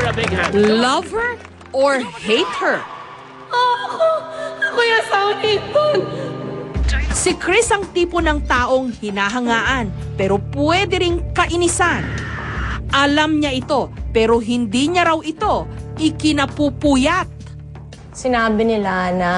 a big hand. Love her or hate her? Ako yung asawa ni Ipon. Si Chris ang tipo ng taong hinahangaan pero pwede ring kainisan. Alam niya ito pero hindi niya raw ito ikinapupuyat. Sinabi nila na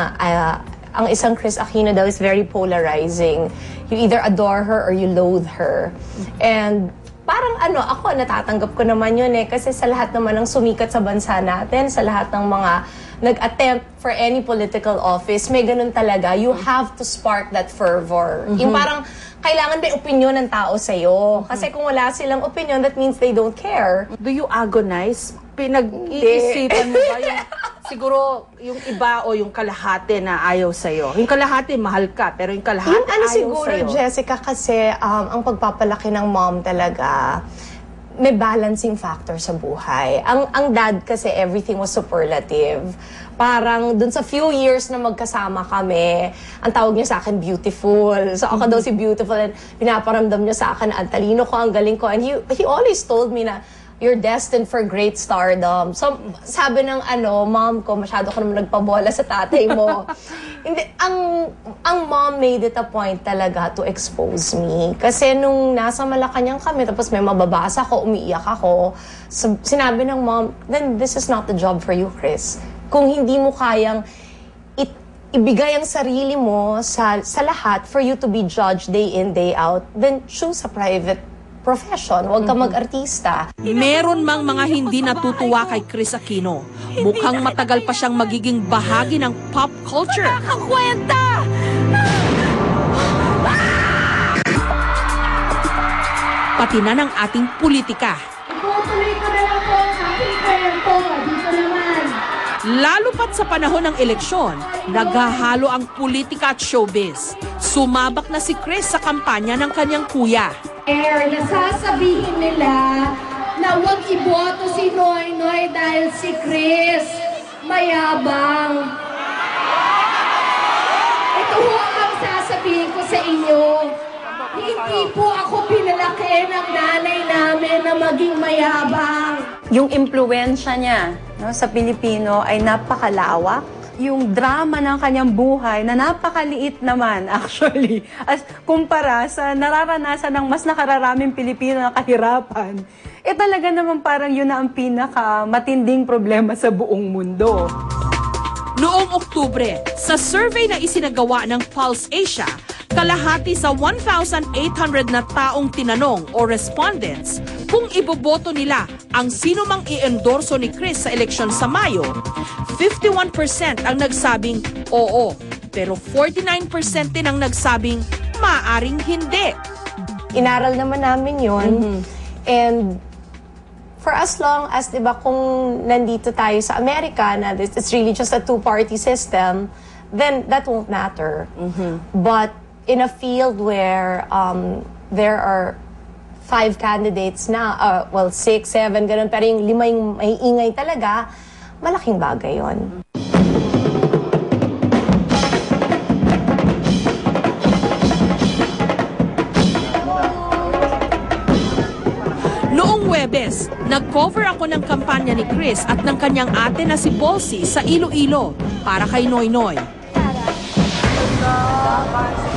ang isang Kris Aquino daw is very polarizing. You either adore her or you loathe her. And parang ako natatanggap ko naman yun kasi sa lahat naman ng sumikat sa bansa natin, sa lahat ng mga nag-attempt for any political office, may ganun talaga. You have to spark that fervor. Yung parang kailangan may opinion ng tao sa'yo. Kasi kung wala silang opinion, that means they don't care. Do you agonize? Pinag-iisipan mo ba yung, siguro yung iba o yung kalahati na ayaw sa'yo? Yung kalahati, mahal ka, pero yung kalahati Yung ayaw siguro, sa'yo. Jessica, kasi ang pagpapalaki ng mom talaga, may balancing factor sa buhay. Ang dad kasi everything was superlative. Parang dun sa few years na magkasama kami, ang tawag niya sa akin beautiful. So ako daw si beautiful and pinaparamdam niya sa akin ang talino ko, ang galing ko. And he always told me na, you're destined for great stardom. So, sabi ng mom ko, masyado ko naman nagpabola sa tatay mo. Hindi, ang mom made it a point talaga to expose me. Kasi nung nasa Malacanang kami, tapos may mababasa ko, umiiyak ako, sinabi ng mom, then this is not the job for you, Chris. Kung hindi mo kayang ibigay ang sarili mo sa lahat for you to be judged day in, day out, then choose a private profession. Huwag ka mag-artista. Meron mang mga hindi natutuwa kay Chris Aquino. Mukhang matagal pa siyang magiging bahagi ng pop culture. Nakakwenta! Pati na ng ating politika. Tuloy ko na lang po ang aking kwento. Dito naman. Lalo pat sa panahon ng eleksyon, naghahalo ang politika at showbiz. Sumabak na si Chris sa kampanya ng kanyang kuya. Nasasabihin nila na huwag iboto si Noynoy dahil si Chris mayabang. Ito ho ang sasabihin ko sa inyo. Hindi po ako pinalaki ng nanay namin na maging mayabang. Yung impluwensya niya sa Pilipino ay napakalawak. Yung drama ng kanyang buhay na napakaliit naman actually as kumpara sa nararanasan ng mas nakararaming Pilipino na kahirapan, talaga naman parang yun na ang pinaka-matinding problema sa buong mundo. Noong Oktubre, sa survey na isinagawa ng Pulse Asia, kalahati sa 1,800 na taong tinanong o respondents kung iboboto nila ang sino mang i-endorso ni Chris sa eleksyon sa Mayo, 51% ang nagsabing oo, pero 49% din ang nagsabing maaaring hindi. Inaral naman namin yun. And for as long as, di ba, kung nandito tayo sa Amerika, na it's really just a two-party system, then that won't matter. But in a field where there are 5 candidates na, 6, 7, ganun, pero yung 5 yung may ingay talaga, malaking bagay yon. Noong Huwebes, nag-cover ako ng kampanya ni Chris at ng kanyang ate na si Bossy sa Iloilo para kay Noynoy.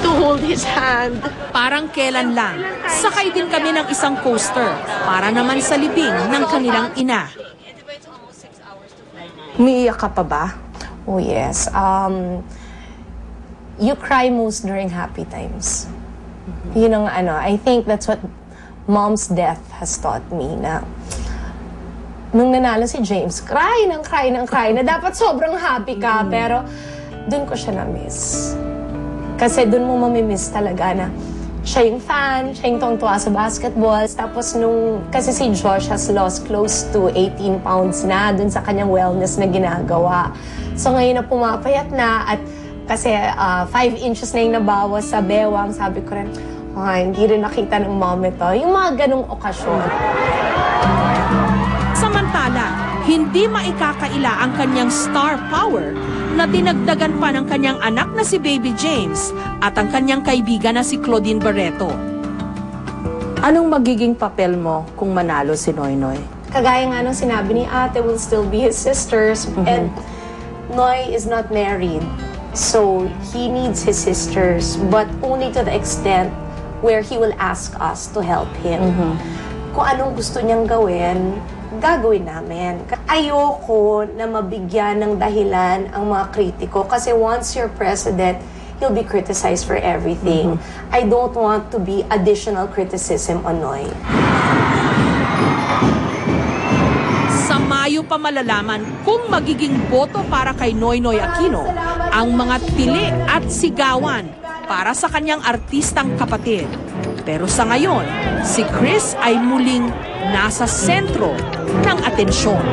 To hold his hand. Parang kailan lang, sakay din kami ng isang coaster para naman sa libing ng kanilang ina. Umiiyak ka pa ba? Oh yes. You cry most during happy times. Yun ang I think that's what mom's death has taught me na nung nanalo si James, cry ng cry ng cry na dapat sobrang happy ka, pero dun ko siya na-miss. Kasi dun mo mamimiss talaga na siya yung fan, siya yung tungtuwa sa basketball. Tapos kasi si Josh has lost close to 18 pounds na dun sa kanyang wellness na ginagawa. So ngayon na pumapayat na at kasi 5 inches na yung nabawas sa bewang, sabi ko rin, hindi rin nakita ng mom ito. Yung mga ganong okasyon. Samantala, hindi maikakaila ang kanyang star power na dinagdagan pa ng kanyang anak na si Baby James at ang kanyang kaibigan na si Claudine Barreto. Anong magiging papel mo kung manalo si Noynoy? kagaya nga nung sinabi ni ate, will still be his sisters. And Noy is not married. So, he needs his sisters, but only to the extent where he will ask us to help him. Kung anong gusto niyang gawin, gagawin namin. Ayoko na mabigyan ng dahilan ang mga kritiko kasi once you're president, you'll be criticized for everything. I don't want to be additional criticism on Noy. Sa Mayo pa malalaman kung magiging boto para kay Noynoy Aquino ang mga tili at sigawan para sa kanyang artistang kapatid. Pero sa ngayon, si Chris ay muling nasa sentro ng atensyon.